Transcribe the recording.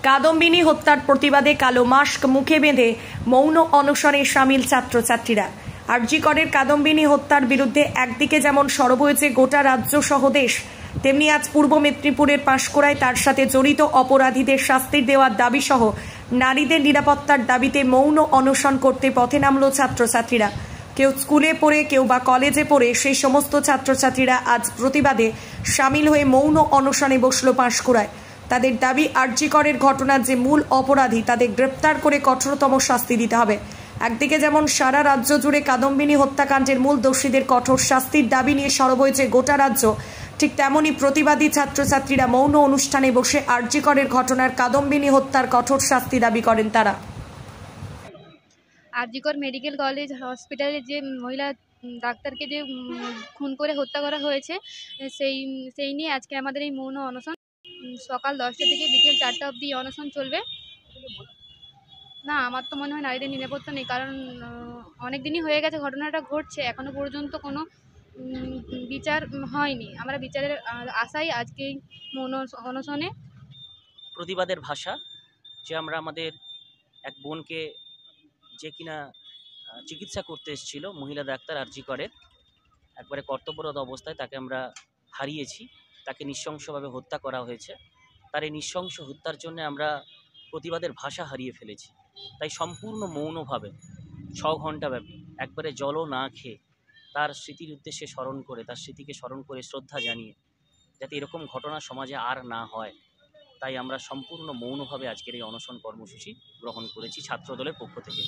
কাদম্বিনী হত্যার প্রতিবাদে কালো মাস্ক মুখে বেঁধে মৌন অনশনে সামিল ছাত্রছাত্রীরা। আরজি করের কাদম্বিনী হত্যার বিরুদ্ধে একদিকে যেমন সরব হয়েছে গোটা রাজ্য সহ দেশ, তেমনি আজ পূর্ব মেদিনীপুরের পাঁশকুড়ায় তার সাথে জড়িত অপরাধীদের শাস্তির দেওয়ার দাবি সহ নারীদের নিরাপত্তার দাবিতে মৌন অনশন করতে পথে নামল ছাত্রছাত্রীরা। কেউ স্কুলে পড়ে, কেউ বা কলেজে পড়ে, সেই সমস্ত ছাত্রছাত্রীরা আজ প্রতিবাদে সামিল হয়ে মৌন অনশনে বসল পাঁশকুড়ায়। তাদের দাবি, আরজি করের ঘটনার যে মূল অপরাধী তাদের গ্রেপ্তার করে কঠোরতম শাস্তি দিতে হবে। একদিকে যেমন সারা রাজ্য জুড়ে কাদম্বিনী হত্যাকাণ্ডের মূল দোষীদের কঠোর শাস্তির দাবি নিয়ে সরব হয়েছে গোটা রাজ্য, ঠিক তেমনই প্রতিবাদী ছাত্রছাত্রীরা মৌন অনুষ্ঠানে বসে আরজি করের ঘটনার কাদম্বিনী হত্যার কঠোর শাস্তি দাবি করেন তারা। আরজি কর মেডিকেল কলেজ হসপিটালে যে মহিলা ডাক্তারকে যে খুন করে হত্যা করা হয়েছে, সেই নিয়ে আজকে আমাদের এই মৌন অনশন। সকাল 10টা থেকে বিকেল 4টা অবধি অনশন চলবে। না, আমার তো মনে হয় নারীদের নিরাপত্তা নেই, কারণ অনেক দিনই হয়ে গেছে ঘটনাটা ঘটছে, এখনো পর্যন্ত কোনো বিচার হয়নি। আমরা বিচারের আশায় আজকে এই মৌন অনশনে। প্রতিবাদের ভাষা যে আমরা আমাদের এক বোনকে, যে কিনা চিকিৎসা করতে এসেছিল, মহিলা ডাক্তার আরজি করের, একবারে কর্তব্যরত অবস্থায় তাকে আমরা হারিয়েছি, তাকে নৃশংসভাবে হত্যা করা হয়েছে। তার এই নৃশংস হত্যার জন্য আমরা প্রতিবাদের ভাষা হারিয়ে ফেলেছি। তাই সম্পূর্ণ মৌনভাবে 6 ঘন্টা ব্যাপী একবারে জলও না খেয়ে তার স্মৃতির উদ্দেশ্যে স্মরণ করে, তার স্মৃতিকে স্মরণ করে শ্রদ্ধা জানিয়ে যাতে এরকম ঘটনা সমাজে আর না হয়, তাই আমরা সম্পূর্ণ মৌনভাবে আজকের এই অনশন কর্মসূচি গ্রহণ করেছি ছাত্রদলের পক্ষ থেকে।